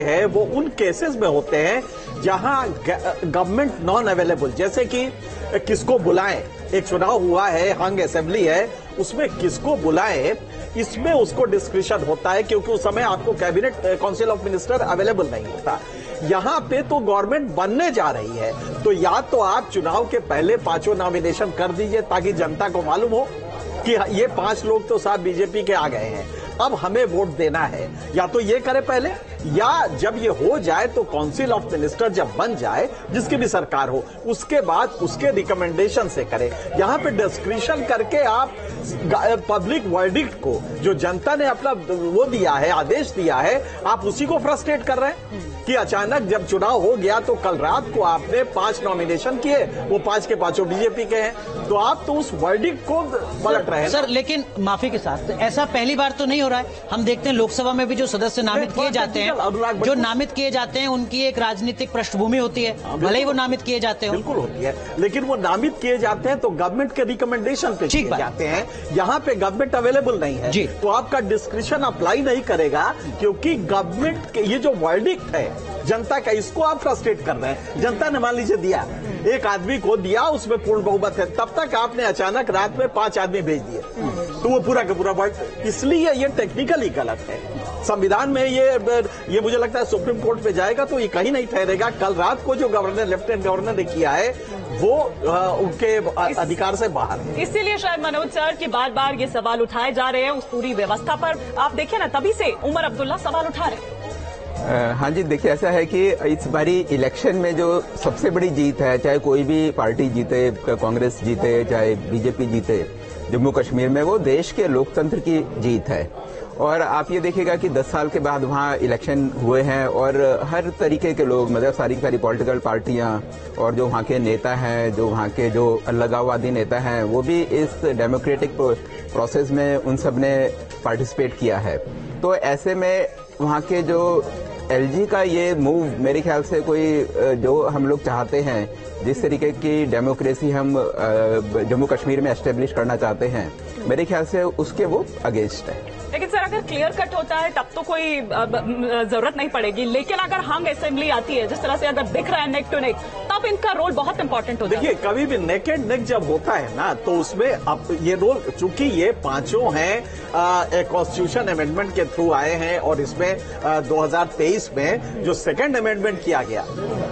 है वो उन केसेस में होते हैं जहां गवर्नमेंट नॉन अवेलेबल, जैसे कि किसको बुलाएं, एक चुनाव हुआ है, हंग असेंबली है, उसमें किसको बुलाएं, इसमें उसको डिस्क्रिशन होता है क्योंकि उस समय आपको cabinet council of minister available नहीं होता। यहां पे तो गवर्नमेंट बनने जा रही है, तो या तो आप चुनाव के पहले 5 नॉमिनेशन कर दीजिए ताकि जनता को मालूम हो कि ये 5 लोग तो साहब बीजेपी के आ गए हैं, अब हमें वोट देना है, या तो ये करे पहले, या जब ये हो जाए तो काउंसिल ऑफ मिनिस्टर जब बन जाए, जिसकी भी सरकार हो, उसके बाद उसके रिकमेंडेशन से करे। यहां पे डिस्क्रिशन करके आप पब्लिक वर्डिक्ट को, जो जनता ने अपना वो दिया है, आदेश दिया है, आप उसी को फ्रस्ट्रेट कर रहे हैं कि अचानक जब चुनाव हो गया तो कल रात को आपने 5 नॉमिनेशन किए, वो 5 के 5 बीजेपी के हैं, तो आप तो उस वर्डिक्ट को पलट रहे हैं सर। लेकिन माफी के साथ ऐसा पहली बार तो नहीं हो रहा है। हम देखते हैं लोकसभा में भी जो सदस्य नामित किए जाते हैं, जो नामित किए जाते हैं, उनकी एक राजनीतिक पृष्ठभूमि होती है, भले ही वो नामित किए जाते हो। बिल्कुल होती है, लेकिन वो नामित किए जाते हैं तो गवर्नमेंट के रिकमेंडेशन पे किए जाते हैं। यहाँ पे गवर्नमेंट अवेलेबल नहीं है जी, तो आपका डिस्क्रिशन अप्लाई नहीं करेगा, क्योंकि गवर्नमेंट के ये जो वर्डिक्ट है जनता का, इसको आप फ्रस्ट्रेट कर रहे हैं। जनता ने मान लीजिए दिया, एक आदमी को दिया, उसमें पूर्ण बहुमत है, तब तक आपने अचानक रात में 5 आदमी भेज दिए, तो वो पूरा का पूरा वर्ड, इसलिए ये टेक्निकली गलत है। संविधान में ये मुझे लगता है सुप्रीम कोर्ट पे जाएगा तो ये कहीं नहीं ठहरेगा। कल रात को जो गवर्नर, लेफ्टिनेंट गवर्नर ने किया है वो उनके अधिकार से बाहर है। इसीलिए शायद मनोज सर की बार बार ये सवाल उठाए जा रहे हैं उस पूरी व्यवस्था पर। आप देखिए ना, तभी से उमर अब्दुल्ला सवाल उठा रहे हैं। हाँ जी, देखिए ऐसा है कि इस बारी इलेक्शन में जो सबसे बड़ी जीत है, चाहे कोई भी पार्टी जीते, कांग्रेस जीते चाहे बीजेपी जीते जम्मू कश्मीर में, वो देश के लोकतंत्र की जीत है। और आप ये देखिएगा कि 10 साल के बाद वहाँ इलेक्शन हुए हैं और हर तरीके के लोग, मतलब सारी पॉलिटिकल पार्टियां और जो वहाँ के नेता हैं, जो वहाँ के जो अलगाववादी नेता हैं, वो भी इस डेमोक्रेटिक प्रोसेस में उन सब ने पार्टिसिपेट किया है। तो ऐसे में वहाँ के जो एलजी का ये मूव, मेरे ख्याल से कोई जो हम लोग चाहते हैं, जिस तरीके की डेमोक्रेसी हम जम्मू कश्मीर में एस्टेब्लिश करना चाहते हैं, मेरे ख्याल से उसके वो अगेंस्ट है। लेकिन सर, अगर क्लियर कट होता है तब तो कोई जरूरत नहीं पड़ेगी, लेकिन अगर हंग असेंबली आती है, जिस तरह से अगर दिख रहा है नेक टू नेक, तब इनका रोल बहुत इंपॉर्टेंट होता है। देखिए, कभी भी नेक एंड नेक जब होता है ना, तो उसमें अब ये रोल, चूंकि ये 5 हैं कॉन्स्टिट्यूशन अमेंडमेंट के थ्रू आए हैं, और इसमें 2023 में जो सेकंड अमेंडमेंट किया गया,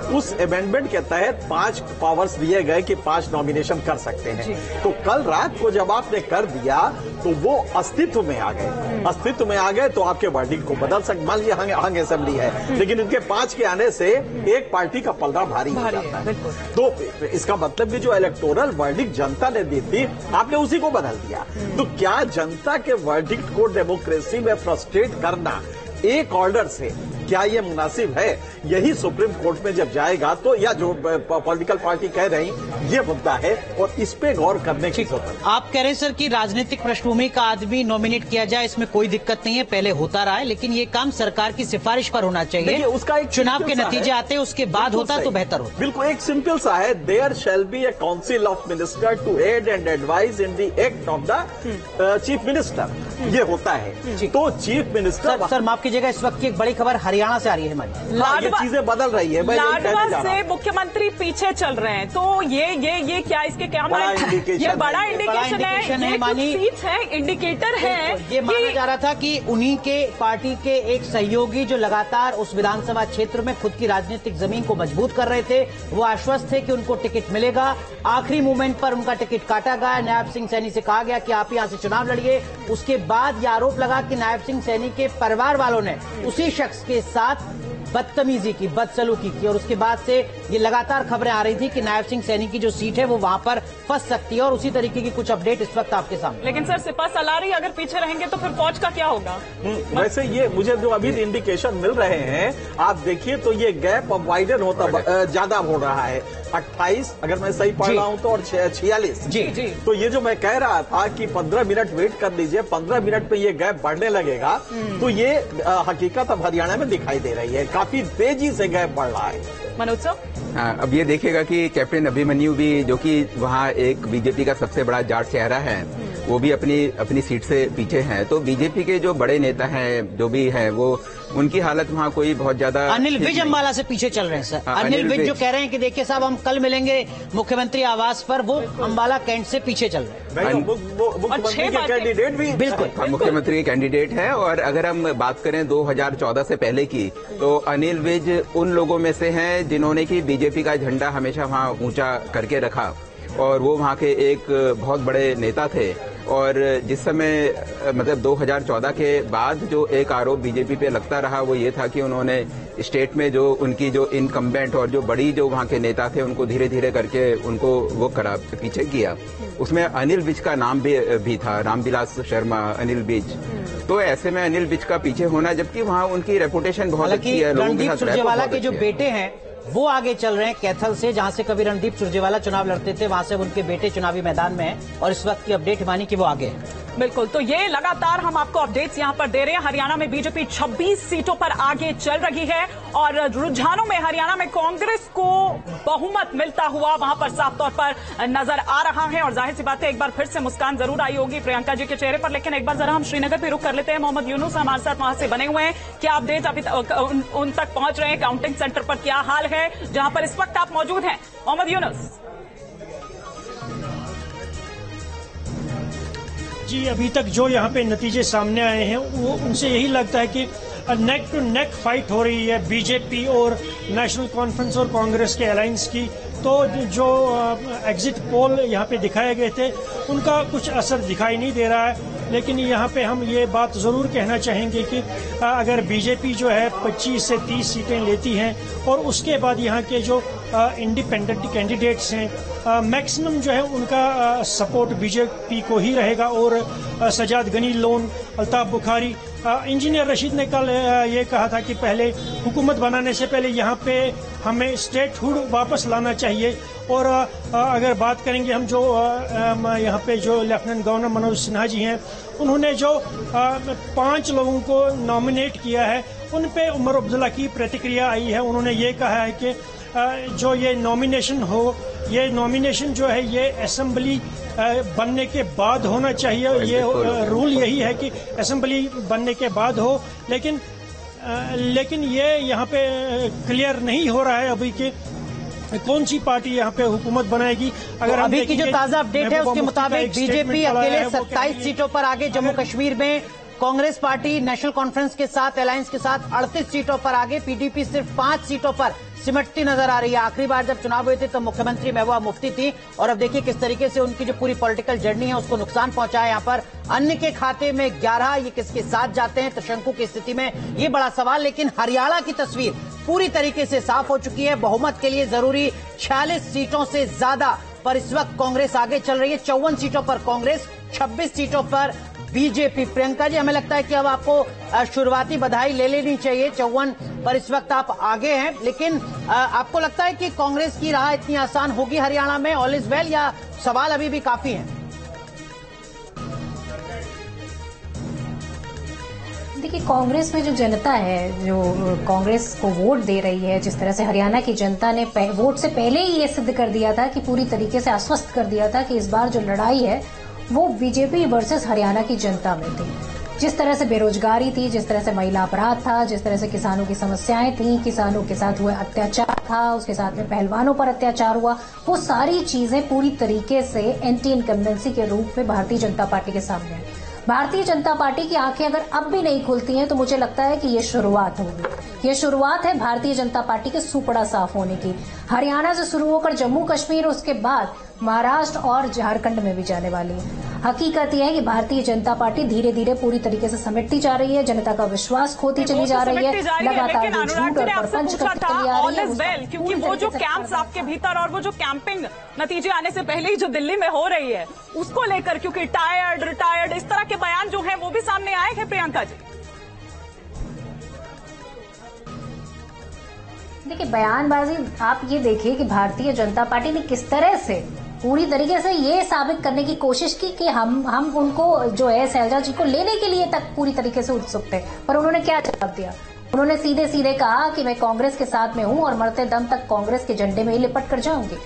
उस अमेंडमेंट के तहत 5 पावर्स दिए गए कि 5 नॉमिनेशन कर सकते हैं। तो कल रात को जब आपने कर दिया तो वो अस्तित्व में आ गए, अस्तित्व में आ गए तो आपके वर्डिक्ट को बदल सकते। मान लीजिए हंग असेंबली है, लेकिन इनके 5 के आने से एक पार्टी का पलड़ा भारी हो जाता है। तो इसका मतलब कि जो इलेक्टोरल वर्डिक्ट जनता ने दी थी, आपने उसी को बदल दिया। तो क्या जनता के वर्डिक्ट को डेमोक्रेसी में फ्रस्ट्रेट करना एक ऑर्डर से, क्या ये मुनासिब है? यही सुप्रीम कोर्ट में जब जाएगा तो, या जो पॉलिटिकल पार्टी कह रही, ये मुद्दा है और इस पे गौर करने की जरूरत है। आप कह रहे हैं सर कि राजनीतिक पृष्ठभूमि का आदमी नॉमिनेट किया जाए, इसमें कोई दिक्कत नहीं है, पहले होता रहा है, लेकिन ये काम सरकार की सिफारिश पर होना चाहिए। उसका एक चुनाव के नतीजे आते हैं, उसके बाद होता तो बेहतर होता। बिल्कुल, एक सिंपल सा है, there shall be a council of minister to aid and advise in the act of the chief minister, ये होता है। तो चीफ मिनिस्टर, सर माफ कीजिएगा, इस वक्त की एक बड़ी खबर हरियाणा से आ रही है हमारी, ये चीजें बदल रही है। लाडवा से मुख्यमंत्री पीछे चल रहे हैं, तो ये क्या, इसके क्या बड़ा इंडिकेशन है? ये कुछ सीट्स है, इंडिकेटर है। ये माना जा रहा था कि उन्हीं के पार्टी के एक सहयोगी जो लगातार उस विधानसभा क्षेत्र में खुद की राजनीतिक जमीन को मजबूत कर रहे थे, वो आश्वस्त थे कि उनको टिकट मिलेगा। आखिरी मोमेंट पर उनका टिकट काटा गया। नायब सिंह सैनी से कहा गया कि आप यहां से चुनाव लड़िए। उसके बाद यह आरोप लगा कि नायब सिंह सैनी के परिवार वालों ने उसी शख्स के साथ बदतमीजी की, बदसलूकी की, और उसके बाद से ये लगातार खबरें आ रही थी कि नायब सिंह सैनी की जो सीट है वो वहां पर फंस सकती है, और उसी तरीके की कुछ अपडेट इस वक्त आपके सामने। लेकिन सर, सिपा सलारी अगर पीछे रहेंगे तो फिर फौज का क्या होगा? वैसे ये मुझे जो अभी इंडिकेशन मिल रहे हैं, आप देखिए तो ये गैप अब वाइडन होता ज्यादा हो रहा है। 28 अगर मैं सही पढ़ रहा हूं तो, और 46 जी। तो ये जो मैं कह रहा था कि 15 मिनट वेट कर लीजिए, 15 मिनट पे ये गैप बढ़ने लगेगा, तो ये हकीकत अब हरियाणा में दिखाई दे रही है, काफी तेजी से गैप बढ़ रहा है। मनोज सर, अब ये देखिएगा कि कैप्टन अभिमन्यु भी, जो कि वहाँ एक बीजेपी का सबसे बड़ा जाट चेहरा है, वो भी अपनी सीट से पीछे हैं। तो बीजेपी के जो बड़े नेता हैं, जो भी हैं, वो उनकी हालत वहाँ कोई बहुत ज्यादा। अनिल विज अम्बाला से पीछे चल रहे हैं सर। अनिल विज जो कह रहे हैं कि देखिए साहब हम कल मिलेंगे मुख्यमंत्री आवास पर, वो अम्बाला कैंट से पीछे चल रहे हैं। मुख्यमंत्री के कैंडिडेट भी बिल्कुल मुख्यमंत्री के कैंडिडेट है। और अगर हम बात करें 2014 से पहले की, तो अनिल विज उन लोगों में से हैं जिन्होंने की बीजेपी का झंडा हमेशा वहाँ ऊंचा करके रखा, और वो वहाँ के एक बहुत बड़े नेता थे। और जिस समय मतलब 2014 के बाद जो एक आरोप बीजेपी पे लगता रहा वो ये था कि उन्होंने स्टेट में जो उनकी जो इनकम्बेंट और जो बड़ी जो वहाँ के नेता थे उनको धीरे धीरे करके उनको वो पीछे किया। उसमें अनिल विज का नाम भी था, रामविलास शर्मा, अनिल विज। तो ऐसे में अनिल विज का पीछे होना, जबकि वहाँ उनकी रेपुटेशन बहुत अच्छी है, लोगों के साथ सुरजेवाला के जो बेटे हैं वो आगे चल रहे हैं कैथल से, जहां से कभी रणदीप सुरजेवाला चुनाव लड़ते थे, वहां से उनके बेटे चुनावी मैदान में हैं और इस वक्त की अपडेट मानी कि वो आगे है। बिल्कुल, तो ये लगातार हम आपको अपडेट्स यहां पर दे रहे हैं। हरियाणा में बीजेपी 26 सीटों पर आगे चल रही है और रुझानों में हरियाणा में कांग्रेस को बहुमत मिलता हुआ वहां पर साफ तौर पर नजर आ रहा है। और जाहिर सी बात है एक बार फिर से मुस्कान जरूर आई होगी प्रियंका जी के चेहरे पर। लेकिन एक बार जरा हम श्रीनगर पे रुक कर लेते हैं। मोहम्मद यूनुस हमारे साथ वहां से बने हुए हैं। क्या अपडेट अभी उन तक पहुंच रहे हैं? काउंटिंग सेंटर पर क्या हाल है जहां पर इस वक्त आप मौजूद हैं, मोहम्मद यूनुस? जी, अभी तक जो यहाँ पे नतीजे सामने आए हैं वो उनसे यही लगता है कि नेक टू नेक फाइट हो रही है बीजेपी और नेशनल कॉन्फ्रेंस और कांग्रेस के अलायंस की। तो जो एग्जिट पोल यहाँ पे दिखाए गए थे उनका कुछ असर दिखाई नहीं दे रहा है। लेकिन यहाँ पे हम ये बात जरूर कहना चाहेंगे कि अगर बीजेपी जो है 25 से 30 सीटें लेती हैं और उसके बाद यहाँ के जो इंडिपेंडेंट कैंडिडेट्स हैं मैक्सिमम जो है उनका सपोर्ट बीजेपी को ही रहेगा। और सजाद गनी लोन, अल्ताफ बुखारी, इंजीनियर रशीद ने कल ये कहा था कि पहले हुकूमत बनाने से पहले यहाँ पे हमें स्टेटहुड वापस लाना चाहिए। और अगर बात करेंगे हम जो यहाँ पे जो लेफ्टिनेंट गवर्नर मनोज सिन्हा जी हैं, उन्होंने जो 5 लोगों को नॉमिनेट किया है उन पे उमर अब्दुल्ला की प्रतिक्रिया आई है। उन्होंने ये कहा है कि जो ये नॉमिनेशन हो, ये नॉमिनेशन जो है ये असेंबली बनने के बाद होना चाहिए। ये रूल यही है कि असेंबली बनने के बाद हो। लेकिन ये यहाँ पे क्लियर नहीं हो रहा है अभी कि कौन सी पार्टी यहाँ पे हुकूमत बनाएगी। अगर अभी की जो ताजा अपडेट है उसके मुताबिक बीजेपी अकेले 27 सीटों पर आगे, जम्मू कश्मीर में कांग्रेस पार्टी नेशनल कॉन्फ्रेंस के साथ अलायंस के साथ 38 सीटों पर आगे, पीडीपी सिर्फ 5 सीटों पर सिमटती नजर आ रही है। आखिरी बार जब चुनाव हुए थे तो मुख्यमंत्री महबूबा मुफ्ती थी और अब देखिए किस तरीके से उनकी जो पूरी पॉलिटिकल जर्नी है उसको नुकसान पहुंचा है। यहाँ पर अन्य के खाते में 11, ये किसके साथ जाते हैं त्रिशंकु की स्थिति में, ये बड़ा सवाल। लेकिन हरियाणा की तस्वीर पूरी तरीके से साफ हो चुकी है। बहुमत के लिए जरूरी 46 सीटों से ज्यादा पर इस वक्त कांग्रेस आगे चल रही है। 54 सीटों पर कांग्रेस, 26 सीटों पर बीजेपी। प्रियंका जी, हमें लगता है कि अब आपको शुरुआती बधाई ले लेनी चाहिए। 54 पर इस वक्त आप आगे हैं, लेकिन आपको लगता है कि कांग्रेस की राह इतनी आसान होगी हरियाणा में? ऑल इज वेल या सवाल अभी भी काफी हैं? देखिए, कांग्रेस में जो जनता है, जो कांग्रेस को वोट दे रही है, जिस तरह से हरियाणा की जनता ने वोट से पहले ही ये सिद्ध कर दिया था कि पूरी तरीके से आश्वस्त कर दिया था कि इस बार जो लड़ाई है वो बीजेपी वर्सेस हरियाणा की जनता में थी। जिस तरह से बेरोजगारी थी, जिस तरह से महिला अपराध था, जिस तरह से किसानों की समस्याएं थी, किसानों के साथ हुआ अत्याचार था, उसके साथ में पहलवानों पर अत्याचार हुआ, वो सारी चीजें पूरी तरीके से एंटी इनकम्बेंसी के रूप में भारतीय जनता पार्टी के सामने आई। भारतीय जनता पार्टी की आंखें अगर अब भी नहीं खुलती हैं तो मुझे लगता है कि ये शुरुआत होगी। ये शुरुआत है भारतीय जनता पार्टी के सुपड़ा साफ होने की। हरियाणा से शुरू होकर जम्मू कश्मीर, उसके बाद महाराष्ट्र और झारखंड में भी जाने वाली है। हकीकत यह है कि भारतीय जनता पार्टी धीरे धीरे पूरी तरीके से समेटती जा रही है, जनता का विश्वास खोती चली जा रही है, लगातार जो झूठ और प्रपंच करती चली आ रही है। क्योंकि वो जो कैंप्स आपके भीतर और वो जो कैंपिंग नतीजे आने से पहले ही जो दिल्ली में हो रही है उसको लेकर, क्योंकि टायर्ड, रिटायर्ड, इस तरह के बयान जो है वो भी सामने आए हैं प्रियंका जी। देखिए, बयानबाजी आप ये देखिए कि भारतीय जनता पार्टी ने किस तरह से पूरी तरीके से ये साबित करने की कोशिश की कि हम उनको जो है शैलजा जी को लेने के लिए तक पूरी तरीके से उत्सुक थे। पर उन्होंने क्या जवाब दिया? उन्होंने सीधे सीधे कहा कि मैं कांग्रेस के साथ में हूं और मरते दम तक कांग्रेस के झंडे में ही लिपट कर जाऊंगी।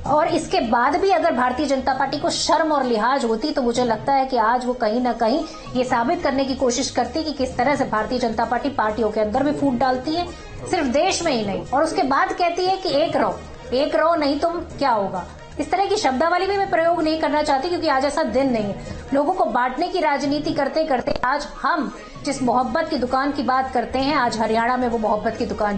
और इसके बाद भी अगर भारतीय जनता पार्टी को शर्म और लिहाज होती तो मुझे लगता है कि आज वो कहीं ना कहीं ये साबित करने की कोशिश करती कि किस तरह से भारतीय जनता पार्टी पार्टियों के अंदर भी फूट डालती है, सिर्फ देश में ही नहीं, और उसके बाद कहती है कि एक रहो नहीं तुम क्या होगा। इस तरह की शब्दावली भी मैं प्रयोग नहीं करना चाहती, क्योंकि आज ऐसा दिन नहीं है। लोगों को बांटने की राजनीति करते करते आज हम जिस मोहब्बत की दुकान की बात करते हैं, आज हरियाणा में वो मोहब्बत की दुकान